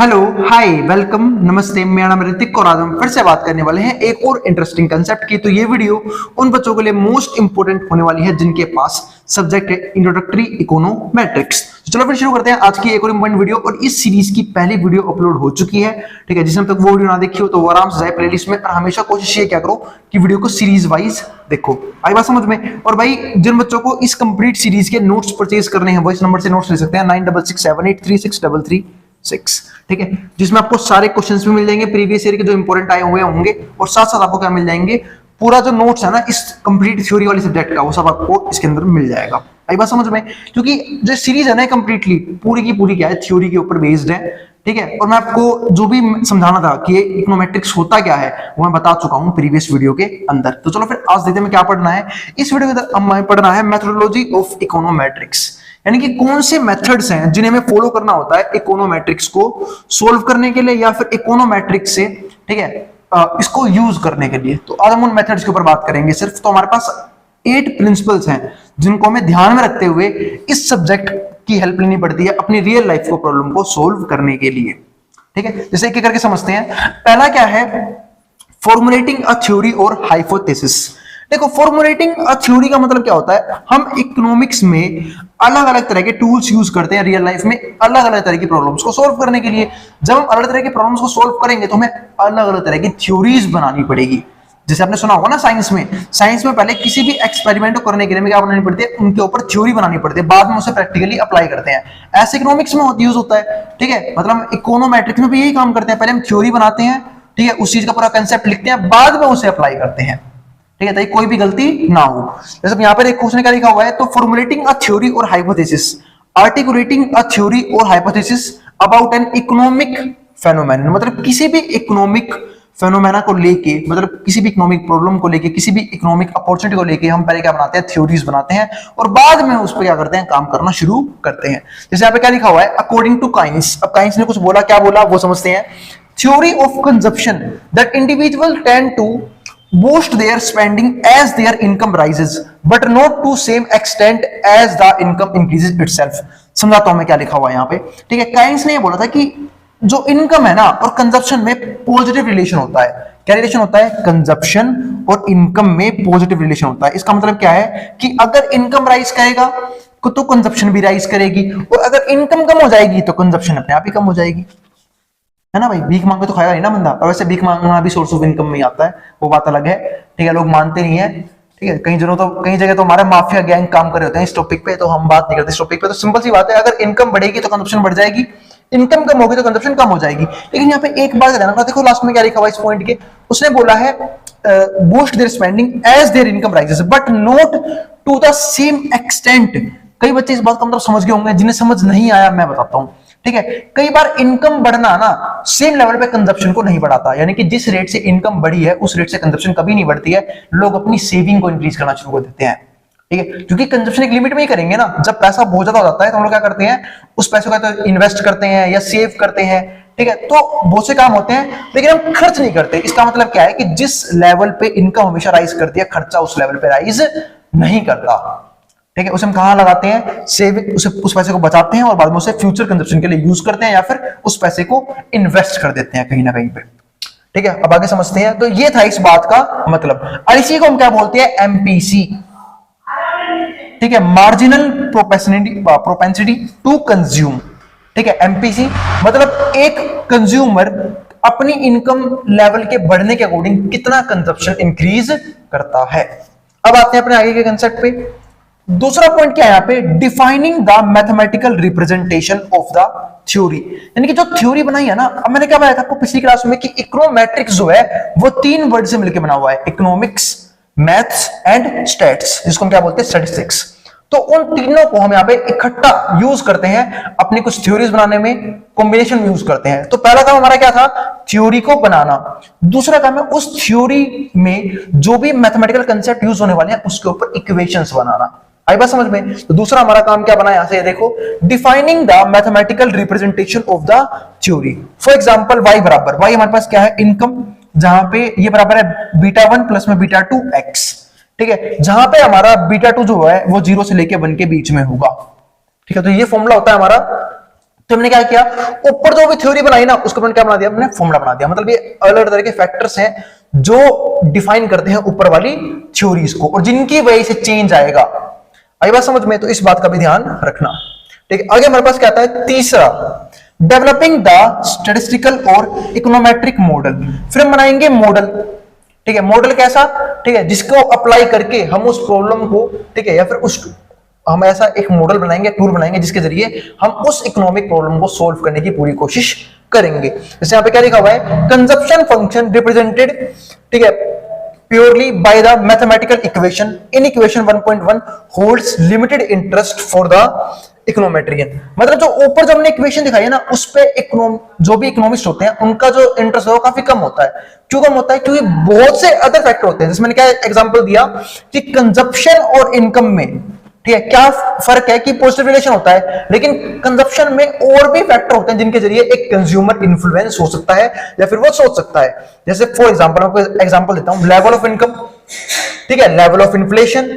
Hello, हाय, welcome, नमस्ते। मेरा नाम ऋतिक और आज हम फिर से बात करने वाले हैं एक और इंटरेस्टिंग कंसेप्ट की। तो ये वीडियो उन बच्चों के लिए मोस्ट इंपोर्टेंट होने वाली है जिनके पास सब्जेक्ट है इंट्रोडक्टरी इकोनोमेट्रिक्स। तो चलो फिर शुरू करते हैं आज की एक और इंपॉर्टेंट वीडियो। और इस सीरीज की पहली वीडियो अपलोड हो चुकी है, ठीक है। जिसने तक वो वीडियो ना देखी हो तो वो आराम से जाए प्लेलिस्ट में, और हमेशा कोशिश ये क्या करो कि वीडियो को सीरीज वाइज देखो। आई बात समझ में। और भाई जिन बच्चों को इस कंप्लीट सीरीज के नोट्स परचेज करने हैं वो इस नंबर से नोट्स ले सकते हैं 9667836336, ठीक है। जिसमें आपको सारे क्वेश्चंस भी मिल जाएंगे प्रीवियस ईयर के जो इंपॉर्टेंट आए हुए होंगे, और साथ साथ आपको क्या मिल जाएंगे, पूरा जो नोट्स है ना इस कंप्लीट थ्योरी वाली सब्जेक्ट का, वो सब आपको इसके अंदर मिल जाएगा। आई बात समझ में। क्योंकि जो सीरीज है ना कंप्लीटली पूरी की पूरी क्या है, थ्योरी के ऊपर बेस्ड है, ठीक है। और मैं आपको जो भी समझाना था कि इकोनोमेट्रिक्स होता क्या है वो मैं बता चुका हूं प्रीवियस वीडियो के अंदर। तो चलो फिर आज देखते हैं क्या पढ़ना है। इस वीडियो के अंदर हमें पढ़ना है मेथोडोलॉजी ऑफ इकोनोमेट्रिक्स, यानी कि कौन से मेथड्स हैं जिन्हें हमें फॉलो करना होता है इकोनोमेट्रिक्स को सोल्व करने के लिए, या फिर इकोनोमेट्रिक्स से, ठीक है, इसको यूज करने के लिए। तो आज हम उन मेथड्स के ऊपर बात करेंगे सिर्फ। तो हमारे पास 8 प्रिंसिपल्स हैं जिनको हमें ध्यान में रखते हुए इस सब्जेक्ट की हेल्प लेनी पड़ती है अपनी रियल लाइफ को प्रॉब्लम को सोल्व करने के लिए, ठीक है। जैसे एक एक करके समझते हैं। पहला क्या है, फॉर्मुलेटिंग अ थ्योरी और हाइपोथेसिस। देखो, फॉर्मुलेटिंग अ थ्योरी का मतलब क्या होता है, हम इकोनॉमिक्स में अलग अलग तरह के टूल्स यूज करते हैं रियल लाइफ में अलग अलग तरह की प्रॉब्लम्स को सोल्व करने के लिए। जब हम अलग तरह की प्रॉब्लम्स को सोल्व करेंगे तो हमें अलग अलग तरह की थ्योरीज बनानी पड़ेगी। जैसे आपने सुना होगा ना साइंस में पहले किसी भी एक्सपेरिमेंट को करने के लिए क्या बनानी पड़ती है, उनके ऊपर थ्योरी बनानी पड़ती है, बाद में उसे प्रैक्टिकली अप्लाई करते हैं। ऐसे इकोनॉमिक्स में यूज होता है, ठीक है। मतलब इकोनोमेट्रिक्स में भी यही काम करते हैं, पहले हम थ्योरी बनाते हैं, ठीक है, उस चीज का पूरा कंसेप्ट लिखते हैं, बाद में उसे अप्लाई करते हैं, ठीक है, ताकि कोई भी गलती ना हो। जैसे यहाँ पर एक क्वेश्चन क्या लिखा हुआ है, तो फॉर्मुलेटिंग अ थ्योरी और हाइपोथेसिस, आर्टिकुलेटिंग अ थ्योरी और hypothesis about an economic phenomenon. मतलब किसी भी इकोनॉमिक फेनोमेना को लेके, मतलब किसी भी इकोनॉमिक प्रॉब्लम को लेके, किसी भी इकोनॉमिक अपॉर्चुनिटी को लेके हम पहले क्या बनाते हैं, थ्योरीज बनाते हैं, और बाद में उस पर क्या करते हैं, काम करना शुरू करते हैं। जैसे यहाँ पे क्या लिखा हुआ है, अकॉर्डिंग टू काइंस। अब काइंस ने कुछ बोला, क्या बोला वो समझते हैं। Theory of consumption that individual tend to boost their spending as their income rises but not to same extent as the income increases itself। समझाता हूं मैं क्या लिखा हुआ है यहाँ पे, ठीक है। काइंस ने ये बोला था कि जो इनकम है ना और कंजप्शन में पॉजिटिव रिलेशन होता है। क्या रिलेशन होता है, कंजप्शन और इनकम में पॉजिटिव रिलेशन होता है। इसका मतलब क्या है कि अगर इनकम राइज करेगा तो कंजप्शन भी राइज करेगी, और अगर इनकम कम हो जाएगी तो कंजप्शन अपने आप ही कम हो जाएगी, है ना भाई। भीख मांग के तो खाएगा नहीं ना बंदा। और वैसे भीख मांगना भी सोर्स ऑफ इनकम में ही आता है, वो बात अलग है, ठीक है। लोग मानते नहीं है, ठीक है। कई जगह तो हमारे माफिया गैंग काम कर रहे होते हैं इस टॉपिक पे, तो हम बात नहीं करते इस टॉपिक पे। तो सिंपल सी बात है, अगर इनकम बढ़ेगी तो कंजप्शन बढ़ जाएगी, इनकम कम होगी तो कंजप्शन कम हो जाएगी। लेकिन यहाँ पे एक बात ध्यान रखना, देखो लास्ट में क्या लिखा हुआ इस पॉइंट के, उसने बोला है boost their spending as their income rises but not to the same extent. कई बच्चे इस बात का मतलब समझ गए होंगे, जिन्हें समझ नहीं आया मैं बताता हूं, ठीक है। कई बार इनकम बढ़ना ना सेम लेवल पे कंजप्शन को नहीं बढ़ाता, यानी कि जिस रेट से इनकम बढ़ी है उस रेट से कंजप्शन कभी नहीं बढ़ती है। लोग अपनी सेविंग को इंक्रीज करना शुरू कर देते हैं, ठीक है, क्योंकि कंजप्शन एक लिमिट में ही करेंगे ना। जब पैसा बहुत ज्यादा हो जाता है तो हम लोग क्या करते हैं, उस पैसे को तो इन्वेस्ट करते हैं या सेव करते हैं, ठीक है। तो बहुत से काम होते हैं लेकिन हम खर्च नहीं करते। इसका मतलब क्या है कि जिस लेवल पे इनकम हमेशा राइज करती है, खर्चा उस लेवल पे राइज नहीं करता, ठीक है। उसे हम कहां लगाते हैं, सेविंग, उस पैसे को बचाते हैं और बाद में उसे फ्यूचर कंजप्शन के लिए यूज करते हैं, या फिर उस पैसे को इन्वेस्ट कर देते हैं कहीं ना कहीं पे, ठीक है। अब आगे समझते हैं। तो ये था इस बात का मतलब। और इसी को हम क्या बोलते हैं, एमपीसी, ठीक है, मार्जिनल प्रोपेंसिटी टू कंज्यूम, ठीक है। एमपीसी मतलब एक कंज्यूमर अपनी इनकम लेवल के बढ़ने के अकॉर्डिंग कितना कंजप्शन इंक्रीज करता है। अब आते हैं अपने आगे के कंसेप्ट पे। दूसरा पॉइंट क्या है यहाँ पे, defining the mathematical representation of the theory. यानी कि जो थ्योरी बनाई है ना, अब मैंने क्या बताया था आपको पिछली क्लास में कि इकोनोमेट्रिक्स जो है वो 3 वर्ड से मिलकर बना हुआ है, इकोनॉमिक्स, मैथ्स एंड स्टैट्स, जिसको हम क्या बोलते हैं, स्टैटिस्टिक्स। तो उन तीनों को हम यहाँ पे इकट्ठा यूज करते हैं अपनी कुछ थ्योरीज बनाने में, कॉम्बिनेशन में यूज करते हैं। तो पहला काम हमारा क्या था, थ्योरी को बनाना। दूसरा काम है उस थ्योरी में जो भी मैथमेटिकल कंसेप्ट यूज होने वाले हैं उसके ऊपर इक्वेशंस बनाना। आई बात समझ में। तो दूसरा हमारा काम क्या बना, यहां से देखो, defining the mathematical representation of the theory. For example y बराबर, y हमारे पास क्या है, इनकम, जहां पे ये बराबर है β1 प्लस में β2 x, ठीक है। जहां पे हमारा β2 जो है वो 0 से लेके 1 के बीच में होगा, ठीक है। तो ये फॉर्मूला होता है हमारा तो हमने क्या किया, ऊपर जो भी थ्योरी बनाई ना उसको हमने क्या बना दिया, हमने फॉर्मूला बना दिया। मतलब ये अलग अलग तरह के फैक्टर्स हैं जो डिफाइन करते हैं ऊपर वाली थ्योरीज को और जिनकी वजह से चेंज आएगा। आई बात समझ में? तो इस बात का भी ध्यान रखना। ठीक है, आगे हमारे पास क्या आता है, तीसरा, डेवलपिंग द स्टैटिस्टिकल और इकोनोमेट्रिक मॉडल। फिर हम बनाएंगे मॉडल। ठीक है, मॉडल कैसा, ठीक है, जिसको अप्लाई करके हम उस प्रॉब्लम को, ठीक है, या फिर उस हम ऐसा एक मॉडल बनाएंगे, टूल बनाएंगे जिसके जरिए हम उस इकोनॉमिक प्रॉब्लम को सॉल्व करने की पूरी कोशिश करेंगे। जैसे यहाँ पे क्या लिखा हुआ है, कंजप्शन फंक्शन रिप्रेजेंटेड, ठीक है, purely by the mathematical equation in equation 1.1 holds limited interest for the econometrician. मतलब जो ऊपर जो हमने इक्वेशन दिखाई है ना, उस पे जो भी इकोनॉमिस्ट होते हैं उनका जो इंटरेस्ट है वो काफी कम होता है। क्यों कम होता है? क्योंकि बहुत से अदर फैक्टर होते हैं। जैसे मैंने क्या एग्जांपल दिया कि कंजप्शन और इनकम में, ठीक है, क्या फर्क है कि पॉजिटिव रिलेशन होता है, लेकिन कंजप्शन में और भी फैक्टर होते हैं जिनके जरिए एक कंज्यूमर इन्फ्लुएंस हो सकता है या फिर वो सोच सकता है। जैसे फॉर एग्जांपल, आपको एग्जांपल देता हूं, लेवल ऑफ इनकम, ठीक है, लेवल ऑफ इन्फ्लेशन,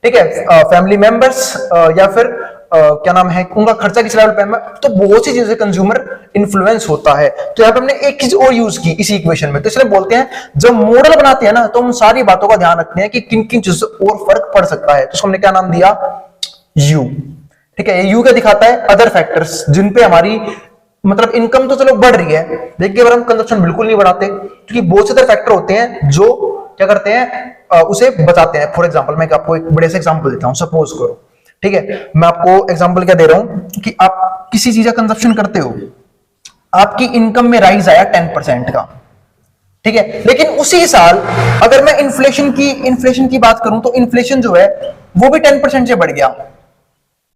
ठीक है, फैमिली मेंबर्स, या फिर क्या नाम है, उनका खर्चा किस लेवल पे है, तो बहुत सी चीजों से कंज्यूमर इन्फ्लुएंस होता है। तो यहाँ पे हमने एक चीज और यूज की इसी इक्वेशन में, तो इसलिए बोलते हैं जब मॉडल बनाते हैं ना तो हम सारी बातों का ध्यान रखते हैं कि किन किन चीजों से और फर्क पड़ सकता है। तो उसको हमने क्या नाम दिया, यू। ठीक है, यू क्या दिखाता है, अदर फैक्टर्स जिन पे हमारी मतलब इनकम तो चलो बढ़ रही है, लेकिन अगर हम कंजप्शन बिल्कुल नहीं बढ़ाते, क्योंकि बहुत से अदर फैक्टर होते हैं जो क्या करते हैं, उसे बचाते हैं। फॉर एग्जाम्पल मैं आपको एक बड़े से एग्जाम्पल देता हूं, सपोज करो, ठीक है, मैं आपको एग्जांपल क्या दे रहा हूं कि आप किसी चीज का कंजप्शन करते हो, आपकी इनकम में राइज आया 10% का, ठीक है, लेकिन उसी साल अगर मैं इन्फ्लेशन की बात करूं तो इन्फ्लेशन जो है वो भी 10% से बढ़ गया।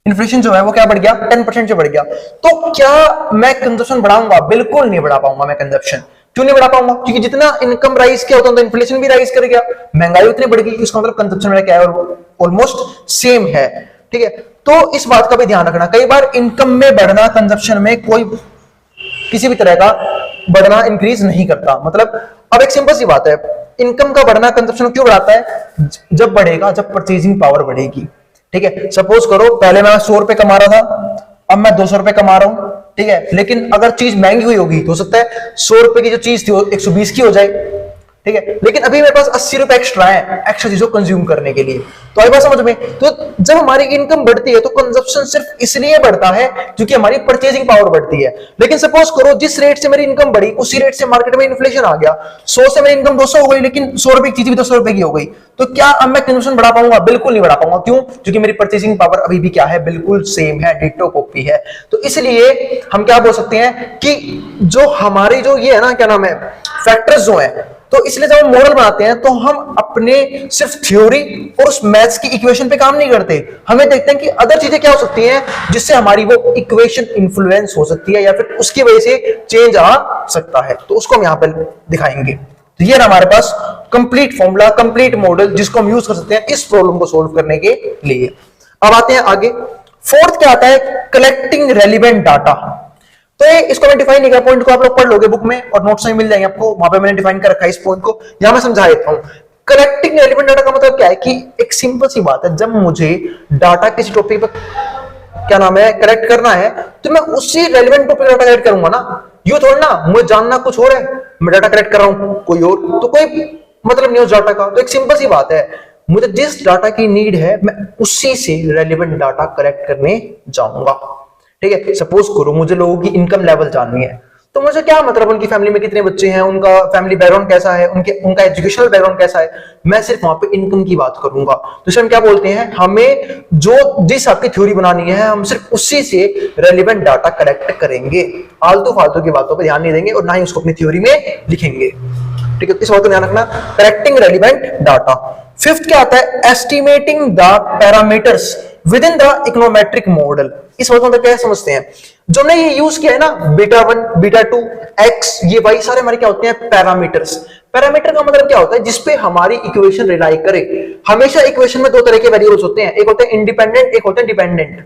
इन्फ्लेशन जो है वो क्या बढ़ गया, 10% से बढ़ गया। तो क्या मैं कंजप्शन बढ़ाऊंगा? बिल्कुल नहीं बढ़ा पाऊंगा मैं कंजप्शन। क्यों नहीं बढ़ा पाऊंगा? क्योंकि जितना इनकम राइज किया होता है तो इन्फ्लेशन भी राइज कर गया, महंगाई उतनी बढ़ गई, इसका मतलब कंजप्शन मेरा क्या है, ऑलमोस्ट सेम है। ठीक है, तो इस बात का भी ध्यान रखना। कई बार इनकम में बढ़ना कंजप्शन में कोई किसी भी तरह का बढ़ना इंक्रीज नहीं करता। मतलब अब एक सिंपल सी बात है, इनकम का बढ़ना कंजप्शन क्यों बढ़ाता है? जब बढ़ेगा, जब परचेजिंग पावर बढ़ेगी। ठीक है, सपोज करो पहले मैं 100 रुपए कमा रहा था, अब मैं 200 रुपए कमा रहा हूं, ठीक है, लेकिन अगर चीज महंगी हुई होगी तो हो सकता है 100 रुपए की जो चीज थी वो 120 की हो जाए। ठीक है, लेकिन अभी मेरे पास 80 रुपए एक्स्ट्रा है एक्स्ट्रा चीजों को कंज्यूम करने के लिए। तो आई बात समझ में? तो जब हमारी इनकम बढ़ती है तो कंजप्शन सिर्फ इसलिए बढ़ता है क्योंकि हमारी परचेजिंग पावर बढ़ती है। लेकिन सपोज करो जिस रेट से मेरी इनकम बढ़ी उसी रेट से मार्केट में इन्फ्लेशन आ गया, 100 से मेरी इनकम 200 हो गई, लेकिन 100 रुपए की चीज भी 200 रुपए की हो गई, तो क्या अब मैं कंजप्शन बढ़ा पाऊंगा? बिल्कुल नहीं बढ़ा पाऊंगा। क्यों? क्योंकि मेरी परचेजिंग पावर अभी भी क्या है, बिल्कुल सेम है, डिटो कॉपी है। तो इसलिए हम क्या बोल सकते हैं कि जो हमारी जो ये है ना, क्या नाम है, फैक्टर्स जो है, तो इसलिए जब हम मॉडल बनाते हैं तो हम अपने सिर्फ थ्योरी और उस मैथ्स की इक्वेशन पे काम नहीं करते, हमें देखते हैं कि अदर चीजें क्या हो सकती हैं जिससे हमारी वो इक्वेशन इन्फ्लुएंस हो सकती है या फिर उसकी वजह से चेंज आ सकता है। तो उसको हम यहां पर दिखाएंगे। तो ये हमारे पास कंप्लीट फॉर्मूला, कंप्लीट मॉडल जिसको हम यूज कर सकते हैं इस प्रॉब्लम को सोल्व करने के लिए। अब आते हैं आगे। फोर्थ क्या आता है, कलेक्टिंग रेलिवेंट डाटा। तो ये इसको मैं डिफाइन नहीं कर, पॉइंट को आप लोग पढ़ लोगे बुक में और नोट्स में मिल जाएंगे आपको, वहां पे मैंने डिफाइन कर रखा है इस पॉइंट को, यहां मैं समझा देता हूं। कलेक्टिंग रेलेवेंट डाटा का मतलब क्या है कि एक सिंपल सी बात है, जब मुझे डाटा किसी टॉपिक पर क्या नाम है कलेक्ट करना है तो मैं उसी रेलेवेंट टॉपिक डाटा कलेक्ट करूंगा ना। यूं थोड़ा ना मुझे जानना कुछ और है, मैं डाटा कलेक्ट कर रहा हूं कोई और, तो कोई मतलब नहीं उस डाटा का। तो एक सिंपल सी बात है, मुझे जिस डाटा की नीड है मैं उसी से रेलेवेंट डाटा कलेक्ट करने जाऊंगा। ठीक है, सपोज करो मुझे लोगों की इनकम लेवल जाननी है, तो मुझे क्या मतलब उनकी फैमिली में कितने बच्चे हैं, उनका फैमिली बैकग्राउंड कैसा है, उनका एजुकेशनल बैकग्राउंड कैसा है, मैं सिर्फ वहां पे इनकम की बात करूंगा। तो इसे हम क्या बोलते हैं, हमें जो जिस आपकी थ्योरी बनानी है हम सिर्फ उसी से रेलेवेंट डाटा कलेक्ट करेंगे, आलतू फालतू की बातों पर ध्यान नहीं देंगे और ना ही उसको अपनी थ्योरी में लिखेंगे। ठीक है, इस बात को ध्यान रखना, कलेक्टिंग रेलेवेंट डाटा। फिफ्थ क्या आता है, estimating the parameters with in the econometric model. इस बात में क्या समझते हैं, जो हमने ये यूज किया है ना, बीटा 1, बीटा 2, एक्स, ये वाई सारे हमारे क्या होते हैं, पैरामीटर्स। पैरामीटर का मतलब क्या होता है, जिसपे हमारी इक्वेशन रिलाई करे। हमेशा इक्वेशन में दो तरह के वेरिएबल्स होते हैं, एक होते हैं इंडिपेंडेंट, एक होते हैं डिपेंडेंट।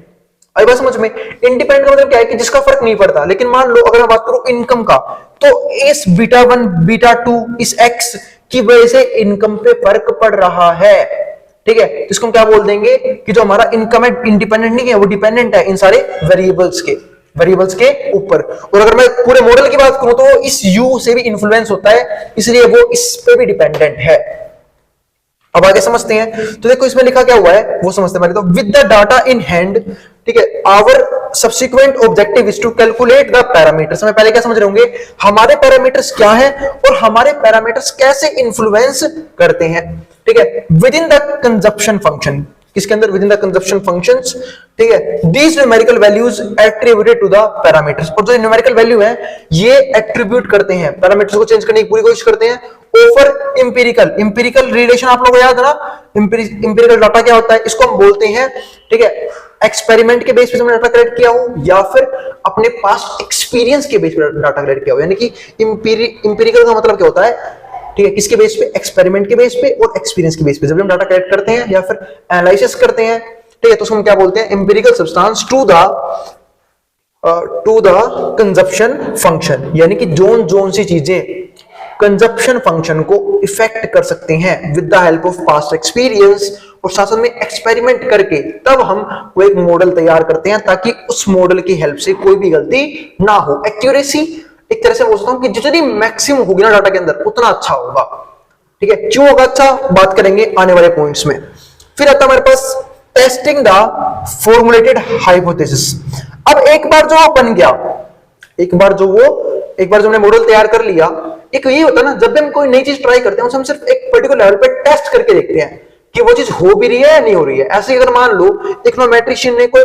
आई बात समझ में? इंडिपेंडेंट का मतलब क्या है कि जिसका फर्क नहीं पड़ता। लेकिन मान लो अगर मैं बात करूं इनकम का, तो इस बीटा 1, बीटा 2, इस एक्स की वजह से इनकम पे फर्क पड़ रहा है। ठीक है, तो इसको हम क्या बोल देंगे कि जो हमारा इनकम है इंडिपेंडेंट नहीं है, वो डिपेंडेंट है इन सारे वेरिएबल्स के। वेरिएबल्स के ऊपर। और अगर मैं पूरे मॉडल की बात करूं तो इस यू से भी इन्फ्लुएंस होता है, इसलिए वो इस पे भी डिपेंडेंट है। अब आगे समझते हैं। तो देखो इसमें लिखा क्या हुआ है वो समझते हैं। तो with the data in hand, ठीक है, our subsequent objective is to calculate the parameters. हमें पहले क्या समझ रहे होंगे, हमारे पैरामीटर्स क्या है और हमारे पैरामीटर्स कैसे इन्फ्लुएंस करते हैं, ठीक है, within the consumption function. किसके अंदर, within the consumption functions, ठीक है। These numerical values attributed to the parameters. और जो न्यूमेरिकल वैल्यू है ये एट्रीब्यूट करते हैं, पैरामीटर्स को चेंज करने की पूरी कोशिश करते हैं ओवर इंपेरिकल। इंपेरिकल रिलेशन आप लोगों को याद है ना, इंपेरिकल डाटा क्या होता है, इसको हम बोलते हैं, ठीक है, एक्सपेरिमेंट के बेस पे हमने डाटा कलेक्ट किया हो या फिर अपने पास एक्सपीरियंस के बेस पे डाटा कलेक्ट किया हो। यानी कि इंपेरिकल का मतलब क्या होता है, ठीक है, किसके बेस पे, एक्सपेरिमेंट के बेस पे और एक्सपीरियंस के बेस पे जब हम डाटा कलेक्ट करते हैं या फिर एनालिसिस करते हैं, ठीक है, तो उसको हम क्या बोलते हैं, empirical substance to the consumption function. यानी कि जोन जोन सी चीजें कंजप्शन फंक्शन को इफेक्ट कर सकते हैं with the help of past experience, और साथ में एक्सपेरिमेंट करके तब हम वो एक मॉडल तैयार करते हैं ताकि उस मॉडल की हेल्प से कोई भी गलती ना हो। एक्यूरेसी एक तरह से बोल सकता हूं कि जितनी मैक्सिमम होगी ना डाटा के अंदर उतना अच्छा होगा, ठीक है। क्यों होगा अच्छा, बात करेंगे आने वाले पॉइंट्स में। फिर आता हमारे पास टेस्टिंग द फॉर्मुलेटेड हाइपोथेसिस। अब एक बार जो बन गया, एक बार जो हमने मॉडल तैयार कर लिया, एक ये होता है ना, जब भी हम कोई नई चीज ट्राई करते हैं हम सिर्फ एक पर्टिकुलर लेवल पे टेस्ट करके देखते हैं कि वो चीज हो भी रही है या नहीं हो रही है। ऐसे अगर मान लो इकोनोमेट्रिशियन ने कोई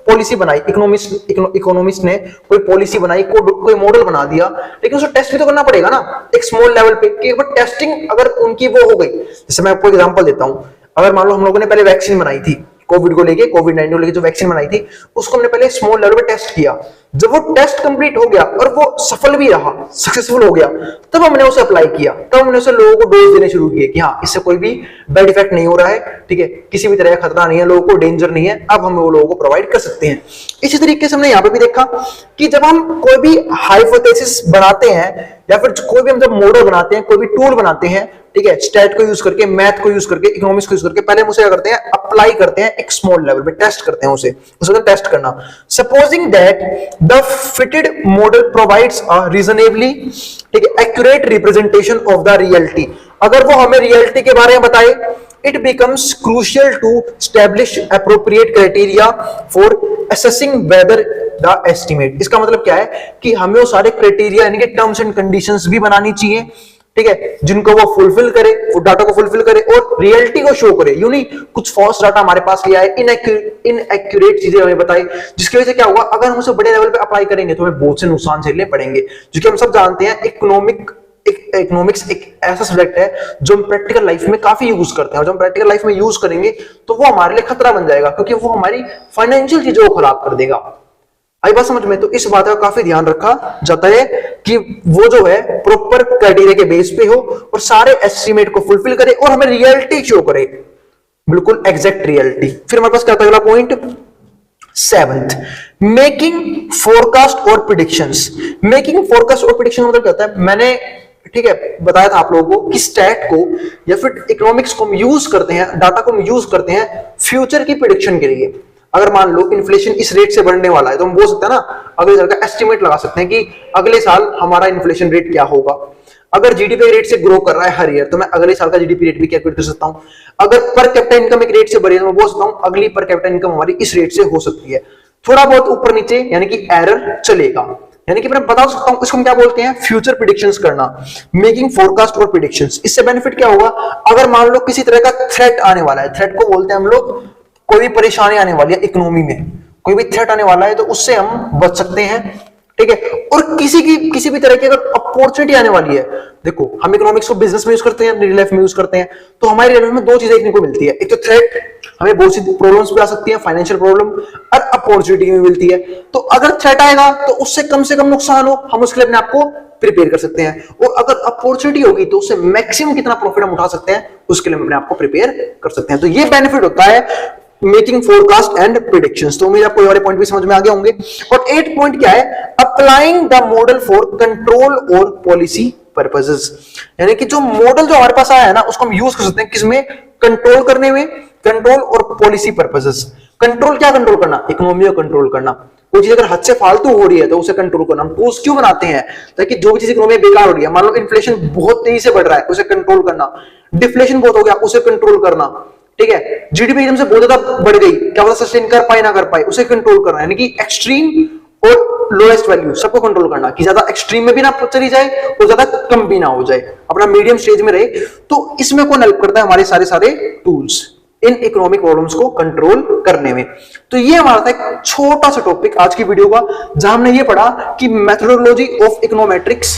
पॉलिसी बनाई, इकोनॉमिस्ट ने कोई पॉलिसी बनाई, कोई मॉडल बना दिया, लेकिन उसको टेस्ट भी तो करना पड़ेगा ना एक स्मॉल लेवल पे, कि एक बार टेस्टिंग अगर उनकी वो हो गई। जैसे मैं आपको एग्जांपल देता हूं, अगर मान लो हम लोगों ने पहले वैक्सीन बनाई थी कोविड को लेके, कोविड-19 को लेके जो वैक्सीन बनाई थी उसको हमने पहले स्मॉल लेवल पे टेस्ट किया। जब वो टेस्ट कंप्लीट हो गया और वो सफल भी रहा, सक्सेसफुल हो गया, तब हमने उसे अप्लाई किया, तब हमने उसे लोगों को डोज देने शुरू किए कि हाँ इससे कोई भी बैड इफेक्ट नहीं हो रहा है, ठीक है, किसी भी तरह का खतरा नहीं है, लोगों को डेंजर नहीं है, अब हम वो लोगों को प्रोवाइड कर सकते हैं। इसी तरीके से हमने यहाँ पे भी देखा कि जब हम कोई भी हाइपोथेसिस बनाते हैं या फिर कोई भी हम जब मॉडल बनाते हैं, कोई भी टूल बनाते हैं, ठीक है, स्टैट को यूज करके, मैथ को यूज करके, इकोनॉमिक्स को यूज करके, पहले हम उसे क्या करते हैं, अप्लाई करते हैं एक स्मॉल लेवल पे, टेस्ट करते हैं उसे टेस्ट करना। Supposing that the fitted model provides a reasonably, ठीक है, accurate representation of the reality. अगर वो हमें रियलिटी के बारे में बताए, it becomes crucial to establish appropriate criteria for assessing whether the estimate. इसका मतलब क्या है कि हमें वो सारे क्राइटेरिया यानी कि टर्म्स एंड कंडीशंस भी बनानी चाहिए, ठीक है, जिनको वो फुलफिल करे, वो डाटा को फुलफिल करे और रियलिटी को शो करे। यूं नहीं कुछ फॉल्स डाटा हमारे पास लिया है, इनएक्यूरेट चीजें हमें बताई, जिसकी वजह से क्या होगा, अगर हम उसे बड़े लेवल पे अप्लाई करेंगे तो हमें बहुत से नुकसान झेलने पड़ेंगे। क्योंकि हम सब जानते हैं इकोनॉमिक्स एक ऐसा सब्जेक्ट है जो हम प्रैक्टिकल लाइफ में काफी यूज करते हैं, और जब हम प्रैक्टिकल लाइफ में यूज करेंगे तो वो हमारे लिए खतरा बन जाएगा, क्योंकि वो हमारी फाइनेंशियल चीजों को खराब कर देगा। आई बात समझ में? तो इस बात का काफी ध्यान रखा जाता है कि वो जो है प्रॉपर क्राइटेरिया के बेस पे हो और सारे एस्टिमेट को फुलफिल करे और हमें रियलिटी शो करे, बिल्कुल एग्जैक्ट रियलिटी। फिर हमारे पास क्या था अगला पॉइंट, 7th, मेकिंग फोरकास्ट और प्रिडिक्शंस। मेकिंग फोरकास्ट और प्रिडिक्शन मतलब क्या होता है, मैंने ठीक है बताया था आप लोगों को कि स्टैट को या फिर इकोनॉमिक्स को हम यूज करते हैं, डाटा को हम यूज करते हैं फ्यूचर की प्रिडिक्शन के लिए। अगर मान लो इन्फ्लेशन इस रेट से बढ़ने वाला है तो हम बोल सकते हैं ना, अगले साल का एस्टिमेट लगा सकते हैं कि अगले साल हमारा इन्फ्लेशन रेट क्या होगा। अगर जीडीपी रेट से ग्रो कर रहा है हर ईयर तो मैं अगले साल का जीडीपी रेट भी कैलकुलेट कर सकता हूं। अगर पर कैपिटा इनकम एक रेट से बढ़ी तो मैं बोल सकता हूं अगली पर कैपिटा इनकम हमारी इस रेट से हो सकती है। थोड़ा बहुत ऊपर नीचे यानी कि एरर चलेगा, यानी कि मैं बता सकता हूं इसको हम क्या बोलते हैं, फ्यूचर प्रेडिक्शंस करना, मेकिंग फोरकास्ट और प्रेडिक्शंस। इससे बेनिफिट क्या होगा, अगर मान लो किसी तरह का थ्रेट आने वाला है, थ्रेट को बोलते हैं हम लोग, कोई भी परेशानी आने वाली है इकोनॉमी में, कोई भी थ्रेट आने वाला है तो उससे हम बच सकते हैं, ठीक है। और किसी भी तरह की अगर अपॉर्चुनिटी आने वाली है, देखो हम इकोनॉमिक्स को बिजनेस में यूज करते हैं, रियल लाइफ में यूज करते हैं, तो हमारी रियल लाइफ में दो चीजें देखने को मिलती है, एक तो थ्रेट, हमें बहुत सी प्रॉब्लम्स भी आ सकती है, फाइनेंशियल प्रॉब्लम, और अपॉर्चुनिटी भी मिलती है। तो अगर थ्रेट आएगा तो उससे कम से कम नुकसान हो, हम उसके लिए अपने आप को प्रिपेयर कर सकते हैं, और अगर अपॉर्चुनिटी होगी तो उससे मैक्सिमम कितना प्रॉफिट हम उठा सकते हैं उसके लिए हम अपने आप को प्रिपेयर कर सकते हैं। तो ये बेनिफिट होता है मेकिंग फोरकास्ट एंड प्रेडिक्शंस। तो उम्मीद आपको ये वाले पॉइंट भी समझ में आ गए होंगे। और 8 पॉइंट क्या है, applying the model for control और पॉलिसी पर्पसेस। यानी कि जो मॉडल जो हमारे पास आया है ना उसको हम यूज कर सकते हैं किसमें, कंट्रोल करने में, कंट्रोल और पॉलिसी पर्पसेस। कंट्रोल क्या कंट्रोल करना, इकोनॉमी को कंट्रोल करना, कोई चीज अगर हद से फालतू हो रही है तो उसे कंट्रोल करना। हम कोर्स क्यों बनाते हैं? ताकि जो भी चीज इकोनॉमी में बेकार हो रही है, मान लो इन्फ्लेशन बहुत तेजी से बढ़ रहा है, उसे कंट्रोल करना, डिफ्लेशन बहुत हो गया, उसे कंट्रोल करना, ठीक है, जीडीपी एकदम से बहुत ज्यादा बढ़ गई, क्या पता सस्टेन कर पाए ना कर पाए, उसे कंट्रोल करना, यानी कि एक्सट्रीम और लोएस्ट वैल्यू सबको कंट्रोल करना, कि ज्यादा एक्सट्रीम में भी ना चली जाए और ज्यादा कम भी ना हो जाए, अपना मीडियम स्टेज में रहे। तो इसमें कौन हेल्प करता है? हमारे सारे सारे टूल्स इन इकोनॉमिक प्रॉब्लम्स को कंट्रोल करने में। तो ये हमारा था एक छोटा सा टॉपिक आज की वीडियो का, जहां हमने ये पढ़ा कि मेथोडोलॉजी ऑफ इकोनोमेट्रिक्स,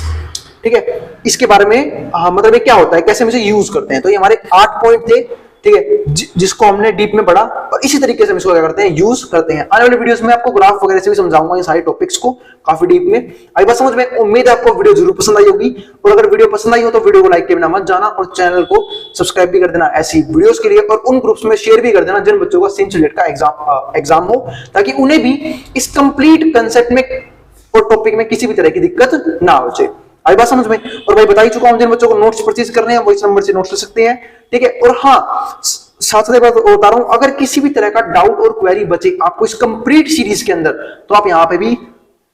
ठीक है, इसके बारे में मतलब ये क्या होता है, कैसे हम इसे यूज करते हैं। तो ये हमारे 8 पॉइंट थे, ठीक है, जिसको हमने डीप में पढ़ा और इसी तरीके से हम इसको क्या करते हैं, यूज करते हैं। आने वाले वीडियोस में आपको ग्राफ वगैरह से भी समझाऊंगा ये सारे टॉपिक्स को काफी डीप में। आई बात समझ में? उम्मीद है आपको वीडियो जरूर पसंद आई होगी, और अगर वीडियो पसंद आई हो तो वीडियो को लाइक के बिना मत जाना, और चैनल को सब्सक्राइब भी कर देना ऐसी वीडियोस के लिए, और उन ग्रुप्स में शेयर भी कर देना जिन बच्चों का सेम सब्जेक्ट का एग्जाम हो, ताकि उन्हें भी इस कंप्लीट कंसेप्ट में और टॉपिक में किसी भी तरह की दिक्कत ना हो जाए। आई बात समझ में? और भाई बता ही चुका हूं, जिन बच्चों को नोट्स परचेज करने हैं वो इस नंबर से नोट्स ले सकते हैं, ठीक है। और हाँ, साथ साथ बता रहा हूं, अगर किसी भी तरह का डाउट और क्वेरी बचे आपको इस कंप्लीट सीरीज के अंदर, तो आप यहां पे भी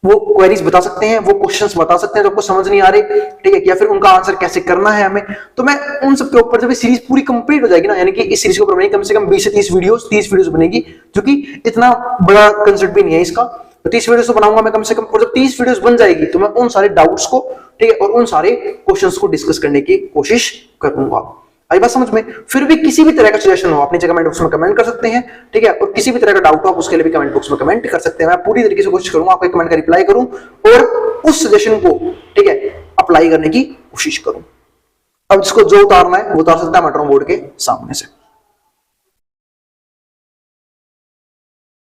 वो क्वेरीज बता सकते हैं, वो क्वेश्चंस बता सकते हैं जो आपको समझ नहीं आ रहे, ठीक है, या फिर उनका आंसर कैसे करना है हमें। तो मैं उन सब के ऊपर जब सीरीज पूरी कंप्लीट हो जाएगी ना, यानी कि इस सीरीज के ऊपर बनेगी कम से कम 20 से 30 वीडियोस बनेगी, जो कि इतना बड़ा कंसेप्ट भी नहीं है इसका। तो 30 वीडियोस तो बनाऊंगा मैं कम से कम, और जब 30 वीडियोस बन जाएगी तो मैं उन सारे डाउट्स को, ठीक है, और उन सारे क्वेश्चंस को डिस्कस करने की कोशिश करूंगा। आई बात समझ में? फिर भी किसी भी तरह का सजेशन हो अपनी कमेंट बॉक्स में कमेंट कर सकते हैं, ठीक है, और किसी भी तरह का डाउट हो आप उसके लिए भी कमेंट बॉक्स में कमेंट कर सकते हैं। मैं पूरी तरीके से कोशिश करूंगा आपके कमेंट का रिप्लाई करूं और उस सजेशन को, ठीक है, अप्लाई करने की कोशिश करूं। अब जिसको जो उतारना है वो उतार सकता है मेट्रो बोर्ड के सामने से।